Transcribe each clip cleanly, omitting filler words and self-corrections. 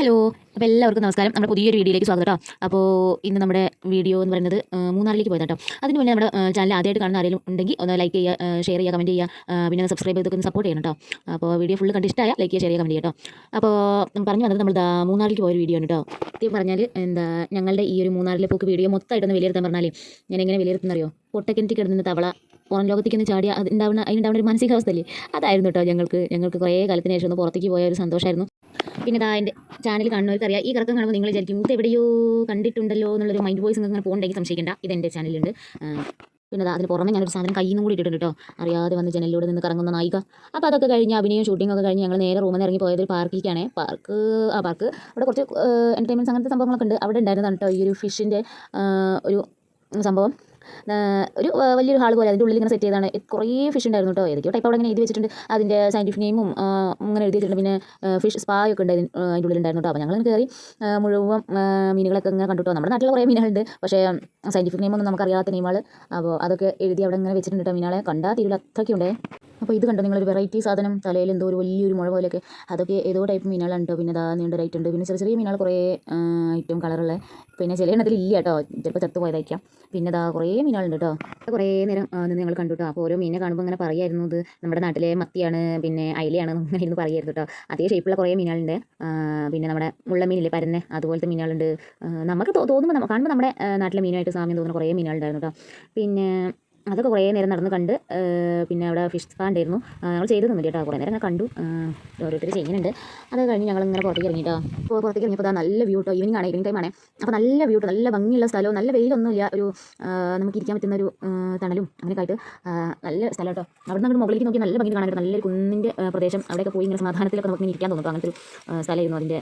Hello. അപ്പോൾ എല്ലാവർക്കും നമസ്കാരം. നമ്മുടെ പുതിയൊരു വീഡിയോയിലേക്ക് സ്വാഗതം കേട്ടോ. അപ്പോൾ ഇന്ന് നമ്മുടെ വീഡിയോ എന്ന് പറയുന്നത് മൂന്നാറിലേക്ക് പോയത് കേട്ടോ. അതിന് മുന്നേ നമ്മുടെ ചാനൽ ആദ്യമായിട്ട് കാണുന്ന ആരെങ്കിലും ഉണ്ടെങ്കിൽ ഒന്ന് ലൈക്ക് ചെയ്യുക, ഷെയർ ചെയ്യുക, കമൻറ്റ് ചെയ്യുക, പിന്നെ സബ്സ്ക്രൈബ് ചെയ്തൊക്കെ ഒന്ന് സപ്പോർട്ട് ചെയ്യണം കേട്ടോ. അപ്പോൾ വീഡിയോ ഫുള്ള് കണ്ട് ഇഷ്ടമായ ലൈക്ക് ചെയ്യുക, ഷെയർ ചെയ്യുക, കമൻറ്റ് ചെയ്യുക കേട്ടോ. അപ്പോൾ പറഞ്ഞു വന്നത് നമ്മൾ മൂന്നാറിലേക്ക് പോയൊരു വീഡിയോ ആണ് കേട്ടോ. സത്യം പറഞ്ഞാൽ ഞങ്ങളുടെ ഈ ഒരു മൂന്നാറിലെ പോക്ക് വീഡിയോ മൊത്തമായിട്ടൊന്ന് വിലയിരുത്താൻ പറഞ്ഞാൽ ഞാൻ എങ്ങനെ വിലയിരുത്തുന്നറിയോ? പൊട്ടക്കിണറ്റി കിടന്ന തവള പുറം ലോകത്തേക്ക് ഒന്ന് ചാടിയ അതിനുണ്ടാവുന്ന ഒരു മാനസികാവസ്ഥയില്ലേ, അതായിരുന്നു കേട്ടോ. ഞങ്ങൾക്ക് കുറേ കാലത്തിന് ശേഷം ഒന്ന് പുറത്തേക്ക് പോയ ഒരു സന്തോഷമായിരുന്നു. പിന്നെ എൻ്റെ ചാനൽ കാണുന്നവർക്ക് അറിയാം, ഈ കറക്കം കാണുമ്പോൾ നിങ്ങൾ വിചാരിക്കും ഇത് എവിടെയോ കണ്ടിട്ടുണ്ടല്ലോ എന്നുള്ളൊരു മൈൻഡ് വോയിസ് ഇങ്ങനെ പോകുന്നുണ്ടെങ്കിൽ സംശയിക്കേണ്ട, ഇത് എൻ്റെ ചാനലുണ്ട്. പിന്നെ അതിന് പുറമെ ഞാനൊരു സാധനം കയ്യിൽ നിന്നും കൂടി ഇട്ടിട്ടുണ്ട് കേട്ടോ, അറിയാതെ വന്ന് ജനലിലൂടെ നിന്ന് കറങ്ങുന്ന നായിക. അപ്പോൾ അതൊക്കെ കഴിഞ്ഞ് അഭിനയം ഷൂട്ടിംഗ് ഒക്കെ കഴിഞ്ഞ് ഞങ്ങൾ നേരെ റൂമിൽ നിന്ന് ഇറങ്ങി പോയത് ഒരു പാർക്കിലേക്കാണ്. പാർക്ക് അവിടെ കുറച്ച് എൻ്റർടൈൻമെൻറ്റ്സ് അങ്ങനത്തെ സംഭവങ്ങളൊക്കെ ഉണ്ട്. അവിടെ ഉണ്ടായിരുന്നതാണ് കേട്ടോ ഈ ഒരു ഫിഷിൻ്റെ ഒരു സംഭവം. ഒരു വലിയൊരു ഹാൾ പോലെ അതിൻ്റെ ഉള്ളിൽ ഇങ്ങനെ സെറ്റ് ചെയ്താണ്. കുറേ ഫിഷ് ഉണ്ടായിരുന്നു കേട്ടോ. ഏതൊക്കെയോ ടൈപ്പ് അവിടെ ഇങ്ങനെ എഴുതി വെച്ചിട്ടുണ്ട്, അതിൻ്റെ സയൻറ്റിഫിക് നെയിമും അങ്ങനെ എഴുതി വെച്ചിട്ടുണ്ട്. പിന്നെ ഫിഷ് സ്പാ ഒക്കെ ഉണ്ട് അതിൻ്റെ ഉള്ളിൽ ഉണ്ടായിരുന്നു കേട്ടോ. അപ്പോൾ ഞങ്ങൾ കയറി മുഴുവൻ മീനുകളൊക്കെ ഇങ്ങനെ കണ്ടു കേട്ടോ. നമ്മുടെ നാട്ടിൽ കുറേ മീനുകളുണ്ട്, പക്ഷേ സയൻറ്റിഫിക് നെയിമൊന്നും നമുക്കറിയാത്ത നെയിമുകൾ. അപ്പോൾ അതൊക്കെ എഴുതി അവിടെ ഇങ്ങനെ വെച്ചിട്ടുണ്ട് കേട്ടോ. മീനുകളെ കണ്ടാൽ തീരുല, അത്രയ്ക്കുണ്ടേ. അപ്പോൾ ഇത് കണ്ടോ നിങ്ങളൊരു വെറൈറ്റി സാധനം, തലയിൽ എന്തോ ഒരു വലിയൊരു മുഴ പോലെയൊക്കെ, അതൊക്കെ ഏതോ ടൈപ്പ് മീനുകളാണ് കേട്ടോ. പിന്നെ നീണ്ട റൈറ്റ് ഉണ്ട്. പിന്നെ ചെറിയ ചെറിയ മീനുകൾ കുറേ ഐറ്റം കളറുള്ള, പിന്നെ ചില എണ്ണത്തിൽ ഇല്ല കേട്ടോ, ചിലപ്പോൾ ചത്തു പോയതായിരിക്കാം. പിന്നെ കുറേ മീനുകളുണ്ട് കേട്ടോ. കുറേ നേരം നിന്ന് ഞങ്ങൾ കണ്ടു കേട്ടോ. അപ്പോൾ ഓരോ മീനെ കാണുമ്പോൾ ഇങ്ങനെ പറയായിരുന്നു ഇത് നമ്മുടെ നാട്ടിലെ മത്തിയാണ്, പിന്നെ അയിലയാണ് അങ്ങനെ ഇരുന്ന് പറയായിരുന്നു കേട്ടോ. അതേ ഷേപ്പുള്ള കുറേ മീനുകളുണ്ട്. പിന്നെ നമ്മുടെ മുള്ളമീനില്ലേ, പരന്നെ, അതുപോലത്തെ മീനുകളുണ്ട്. നമുക്ക് തോന്നുമ്പോൾ കാണുമ്പോൾ നമ്മുടെ നാട്ടിലെ മീനുമായിട്ട് സാമ്യം തോന്നുന്ന കുറേ മീനുകളുണ്ടായിരുന്നു കേട്ടോ. പിന്നെ അതൊക്കെ കുറേ നേരം നടന്ന് കണ്ട്. പിന്നെ അവിടെ ഫിഷ് സ്പാ ഉണ്ടായിരുന്നു. ഞങ്ങൾ ചെയ്തൊന്നുമില്ല കേട്ടോ, കുറേ നേരം അങ്ങനെ കണ്ടു. ഓരോരുത്തർ ചെയ്യുന്നുണ്ട്. അത് കഴിഞ്ഞ് ഞങ്ങൾ ഇങ്ങനെ പുറത്തേക്ക് ഇറങ്ങിയിട്ടോ. അപ്പോൾ പുറത്തേക്ക് ഇറങ്ങിയപ്പോൾ നല്ല വ്യൂ കേട്ടോ. ഈവനിങ് ടൈമാണ്. അപ്പോൾ നല്ല വ്യൂ കേട്ടോ, നല്ല ഭംഗിയുള്ള സ്ഥലവും, നല്ല വെയിലൊന്നുമില്ല, ഒരു നമുക്ക് ഇരിക്കാൻ പറ്റുന്ന ഒരു തണലും അങ്ങനെയൊക്കെ ആയിട്ട് നല്ല സ്ഥലം കേട്ടോ. അവിടെ നിന്ന് അങ്ങോട്ട് മുകളിലേക്ക് നോക്കി നല്ല ഭംഗി കാണാൻ, നല്ലൊരു കുന്നിൻ്റെ പ്രദേശം. അവിടെയൊക്കെ പോയി ഇങ്ങനെ സമാധാനത്തിലൊക്കെ നമുക്ക് ഇരിക്കാൻ തോന്നും. അങ്ങനത്തെ ഒരു സ്ഥലമായിരുന്നു അതിൻ്റെ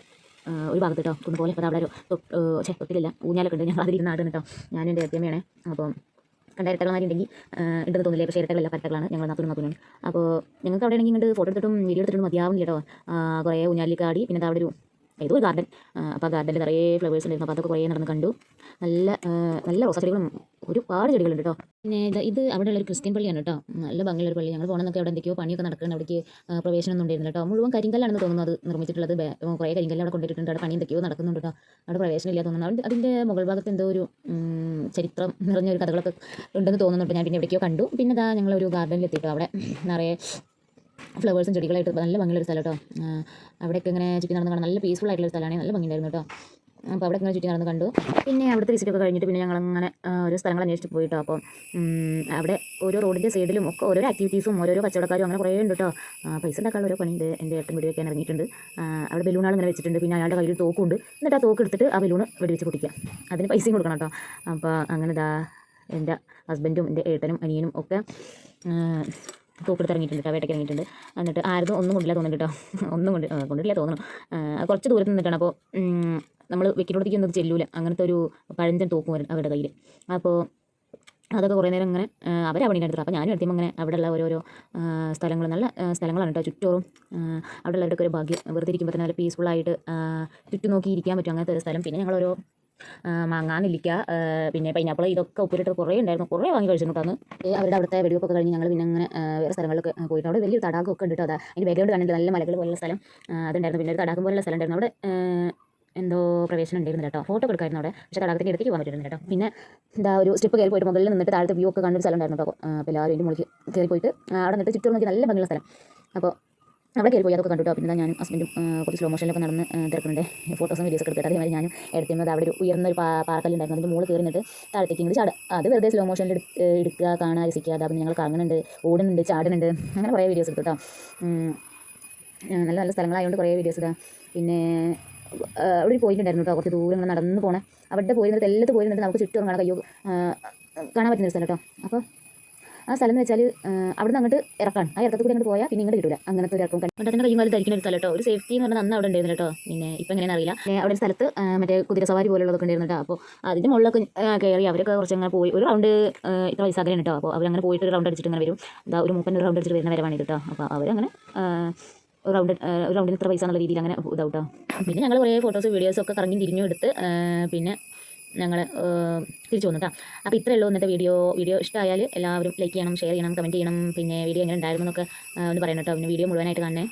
ഒരു ഭാഗത്ത് കേട്ടോ. കുന്ന് പോലെ. അപ്പോൾ അവിടെ ഒരു തൊട്ടിലില്ല, ഊഞ്ഞാലൊക്കെ ഉണ്ട്. ഞങ്ങൾ അതിലിരുന്ന് ആടുന്നു കേട്ടോ. ഞാനും എൻ്റെ അത്യമ്മയാണ്. അപ്പോൾ ഇരട്ടകളമാരുണ്ടെങ്കിൽ ഉണ്ടെന്ന് തോന്നില്ല, പക്ഷേ ഇരട്ടകളല്ല, പരട്ടകളാണ്. ഞങ്ങൾ നാത്തൂനും. അപ്പോൾ ഞങ്ങൾക്ക് അവിടെ ആണെങ്കിൽ ഇങ്ങോട്ട് ഫോട്ടോ എടുത്തിട്ടും വീഡിയോ എടുത്തിട്ടും മതിയാവില്ല കേട്ടോ. കുറേ ഊഞ്ഞാലിലേക്ക് ആടി. പിന്നെ അവിടെ ഒരു ഏതോ ഒരു ഗാർഡൻ. അപ്പോൾ ആ ഗാർഡനിൽ കുറേ ഫ്ലവേഴ്സ് ഉണ്ടായിരുന്നു. അപ്പോൾ അതൊക്കെ കുറേ നടന്ന് കണ്ടു. നല്ല റോസാച്ചെടികളും ഒരുപാട് ചെടികളുണ്ട് കേട്ടോ. പിന്നെ ഇത് അവിടെയുള്ളൊരു ക്രിസ്ത്യൻ പള്ളിയാണ് കേട്ടോ. നല്ല ഭംഗിയുള്ളൊരു പള്ളി. ഞങ്ങൾ പോകണമെന്നൊക്കെ അവിടെ എന്തൊക്കെയോ പണിയൊക്കെ നടക്കുന്നത്. അവിടേക്ക് പ്രവേശനമൊന്നും ഉണ്ടായിരുന്നില്ല കേട്ടോ. മുഴുവൻ കരിങ്കല്ലാണെന്ന് തോന്നുന്നു അത് നിർമ്മിച്ചിട്ടുള്ളത്. കുറേ കരിങ്കല്ല് അവിടെ കൊണ്ടിട്ടുണ്ട്. അവിടെ പണി എന്തൊക്കെയോ നടക്കുന്നുണ്ട് കേട്ടോ. അവിടെ പ്രവേശനമില്ല തോന്നുന്നു. അതിൻ്റെ മുകൾ ഭാഗത്ത് എന്തോ ഒരു ചരിത്രം നിറഞ്ഞ ഒരു കഥകളൊക്കെ ഉണ്ടെന്ന് തോന്നുന്നുണ്ട്. ഞാൻ പിന്നെ എവിടേക്കോ കണ്ടു. പിന്നെ ഞങ്ങളൊരു ഗാർഡനിൽ എത്തിയിട്ടോ. അവിടെ നിറയെ ഫ്ലവേഴ്സും ചെടികളായിട്ട് നല്ല ഭംഗിയുള്ളൊരു സ്ഥലം കേട്ടോ. അവിടെയൊക്കെ ഇങ്ങനെ ചുറ്റി നടന്ന് കാണാൻ നല്ല പീസ്ഫുൾ ആയിട്ടുള്ള സ്ഥലമാണ്. നല്ല ഭംഗിയുണ്ടായിരുന്നു കേട്ടോ. അപ്പോൾ അവിടെ ഇങ്ങനെ ചുറ്റി നടന്ന് കണ്ടു. പിന്നെ അവിടുത്തെ വിസിറ്റൊക്കെ കഴിഞ്ഞിട്ട് പിന്നെ ഞങ്ങളങ്ങനെ ഓരോ സ്ഥലങ്ങൾ അന്വേഷിച്ച് പോയിട്ടോ. അപ്പോൾ അവിടെ ഓരോ റോഡിൻ്റെ സൈഡിലും ഒക്കെ ഓരോ ആക്ടിവിറ്റീസും ഓരോ കച്ചവടക്കാരും അങ്ങനെ കുറേ ഉണ്ട് കേട്ടോ. പൈസ ഉണ്ടാക്കാനുള്ള ഓരോ പണിയുണ്ട്. എൻ്റെ ഏട്ടൻ വെടിവെക്കാൻ ഇറങ്ങിയിട്ടുണ്ട്. അവിടെ ബലൂണാൾ ഇങ്ങനെ വെച്ചിട്ടുണ്ട്. പിന്നെ അയാളുടെ കയ്യിൽ തോക്കുണ്ട്. എന്നിട്ട് ആ തോക്ക് എടുത്തിട്ട് ആ ബലൂണ് വെടിവെച്ച് പൊട്ടിക്കുക. അതിന് പൈസയും കൊടുക്കണം കേട്ടോ. അപ്പോൾ അങ്ങനെ എൻ്റെ ഹസ്ബൻഡും എൻ്റെ ഏട്ടനും അനിയനും ഒക്കെ തോക്കെടുത്ത് ഇറങ്ങിയിട്ടുണ്ട് കേട്ടോ. വേട്ടയ്ക്ക് ഇറങ്ങിയിട്ടുണ്ട്. എന്നിട്ട് ആരും ഒന്നും കൊണ്ടില്ല തോന്നുന്നുണ്ട് കേട്ടോ. ഒന്നും കൊണ്ടിട്ടില്ല തോന്നുന്നു. കുറച്ച് ദൂരത്ത് നിന്നിട്ടാണ്. അപ്പോൾ നമ്മൾ വെക്കിനോടത്തേക്ക് ഒന്നും ചെല്ലൂല, അങ്ങനത്തെ ഒരു പഴഞ്ചൻ തോക്കും അവരുടെ കയ്യിൽ. അപ്പോൾ അതൊക്കെ കുറേ നേരം ഇങ്ങനെ അവരെ പണി എടുത്തത്. അപ്പോൾ ഞാനും എത്തിയപ്പോൾ അങ്ങനെ അവിടെയുള്ള ഓരോരോ സ്ഥലങ്ങൾ നല്ല സ്ഥലങ്ങളാണ് കേട്ടോ. ചുറ്റോറും അവിടെയുള്ളവരുടെ ഒരു ഭാഗ്യം, വെറുതെ ഇരിക്കുമ്പോൾ തന്നെ നല്ല പീസ്ഫുള്ളായിട്ട് ചുറ്റും നോക്കി ഇരിക്കാൻ പറ്റും, അങ്ങനത്തെ ഒരു സ്ഥലം. പിന്നെ ഞങ്ങളോരോ മാങ്ങ, നെല്ലിക്ക, പിന്നെ പൈനാപ്പിൾ, ഇതൊക്കെ ഉപ്പിലിട്ട് കുറേ ഉണ്ടായിരുന്നു. കുറേ വാങ്ങി കഴിച്ചിട്ടുണ്ട്. അന്ന് അവരുടെ അവിടുത്തെ വെടിവെപ്പൊക്കെ കഴിഞ്ഞ് ഞങ്ങൾ പിന്നെ അങ്ങനെ വേറെ സ്ഥലങ്ങളിലൊക്കെ പോയിട്ട് അവിടെ വലിയൊരു തടാകമൊക്കെ ഉണ്ട് കേട്ടോ. അതാ അതിൻ്റെ ബാക്ക്ഗ്രൗണ്ട് കണ്ടിട്ട് നല്ല മലകൾ പോലുള്ള സ്ഥലം അതുണ്ടായിരുന്നു. പിന്നെ ഒരു തടാകം പോലുള്ള സ്ഥലം ഉണ്ടായിരുന്നു. അവിടെ എന്തോ പ്രവേശനം ഉണ്ടായിരുന്നു കേട്ടോ. ഫോട്ടോ എടുക്കായിരുന്നു അവിടെ, പക്ഷേ തടാകത്തിൻ്റെ അടുത്തേക്ക് പോകാൻ പറ്റുന്നുണ്ട് കേട്ടോ. പിന്നെ ഒരു സ്റ്റെപ്പ് കയറി പോയിട്ട് മുകളിൽ നിന്നിട്ട് താഴത്തെ വ്യൂ ഒക്കെ കണ്ടൊരു സ്ഥലം ഉണ്ടായിരുന്നു കേട്ടോ. അപ്പോൾ എല്ലാവരും അതിൻ്റെ മുകളിൽ കയറി പോയിട്ട് അവിടെ നിന്നിട്ട് ചുറ്റും നോക്കി നല്ല ഭംഗിയുള്ള സ്ഥലം. അപ്പോൾ അവിടെ കയറി പോയി അതൊക്കെ കണ്ടു കേട്ടോ. പിന്നെ ഞാനും ഹസ്ബൻഡും കുറച്ച് സ്ലോ മോഷനിലൊക്കെ നടന്ന് തിരക്കുന്നുണ്ട്. ഫോട്ടോസും വീഡിയോസൊക്കെ എടുത്തിട്ട് അതേമാതിരി ഞാനും എടുത്തുന്നത് അവിടെ ഒരു ഉയർന്നൊരു പാറക്കല്ലുണ്ടായിരുന്നു. അതിൻ്റെ മുകളിൽ കയറി നിന്നിട്ട് താഴത്തേക്ക് ഇങ്ങോട്ട് ചാടുക. അത് വെറുതെ സ്ലോ മോഷനിൽ എടുക്കുക, കാണുക, രസിക്കുക. അതാകുമ്പോൾ ഞങ്ങൾ കറങ്ങുന്നുണ്ട്, ഓടുന്നുണ്ട്, ചാടുന്നുണ്ട്, അങ്ങനെ കുറേ വീഡിയോസ് എടുത്തു കേട്ടോ. നല്ല നല്ല സ്ഥലങ്ങളായതുകൊണ്ട് കുറേ വീഡിയോസ് ഇതാ. പിന്നെ അവിടെ ഒരു പോയിന്റ് ഉണ്ടായിരുന്നു കേട്ടോ, കുറച്ച് ദൂരം ഇങ്ങനെ നടന്ന് പോകണേ. അവിടെ പോയിരുന്നിട്ട് എല്ലാത്തും പോയിരുന്നിട്ട് നമുക്ക് ചുറ്റും കാണാൻ കാണാൻ പറ്റുന്നൊരു സ്ഥലം കേട്ടോ. അപ്പോൾ ആ സ്ഥലം എന്ന് വെച്ചാൽ അവിടെ നിന്ന് അങ്ങോട്ട് ഇറക്കാണ്. ആ ഇറക്കത്തിൽ കൂടി അങ്ങോട്ട് പോയാൽ പിന്നെ ഇങ്ങോട്ട് കിട്ടില്ല. അങ്ങനത്തെ ഒരു ഇറക്കം കണ്ടതിൻ്റെ കയ്യും കാലം ധരിക്കുന്ന ഒരു സ്ഥലം കേട്ടോ. ഒരു സേഫ്റ്റി എന്ന് പറഞ്ഞാൽ അന്ന് അവിടെ ഉണ്ടായിരുന്നു കേട്ടോ. പിന്നെ ഇപ്പം എങ്ങനെയാണെന്ന് അറിയില്ല. അവിടെ ഒരു സ്ഥലത്ത് മറ്റേ കുതിരസവാരി പോലുള്ളതൊക്കെ ഉണ്ടായിരുന്നു കേട്ടോ. അപ്പോൾ അതിൻ്റെ മുകളിലൊക്കെ കയറി അവരൊക്കെ കുറച്ച് അങ്ങനെ പോയി ഒരു റൗണ്ട് ഇത്ര പൈസാഗ്രഹം കേട്ടോ. അപ്പോൾ അവരങ്ങനെ പോയിട്ട് ഒരു റൗണ്ട് അടിച്ചിട്ട് ഇങ്ങനെ വരും. ഒരു 30 റൗണ്ട് അടിച്ചിട്ട് വരുന്ന വരവാണ് ഇത് കേട്ടോ. അപ്പോൾ അവരങ്ങനെ ഒരു റൗണ്ടിന് ഇത്ര പൈസ എന്നുള്ള രീതിയിൽ അങ്ങനെ ഇതാവും കേട്ടോ. പിന്നെ ഞങ്ങൾ കുറേ ഫോട്ടോസ് വീഡിയോസും ഒക്കെ കറങ്ങി തിരിഞ്ഞും എടുത്ത് പിന്നെ ഞങ്ങൾ തിരിച്ചു വന്നു കേട്ടോ. അപ്പോൾ ഇത്രയേ ഉള്ളൂ ഇന്നത്തെ വീഡിയോ ഇഷ്ടമായാൽ എല്ലാവരും ലൈക്ക് ചെയ്യണം, ഷെയർ ചെയ്യണം, കമൻറ്റ് ചെയ്യണം. പിന്നെ വീഡിയോ എങ്ങനെ ഉണ്ടായിരുന്നു എന്നൊക്കെ ഒന്ന് പറയണം കേട്ടോ. പിന്നെ വീഡിയോ മുഴുവനായിട്ട് കാണണേ.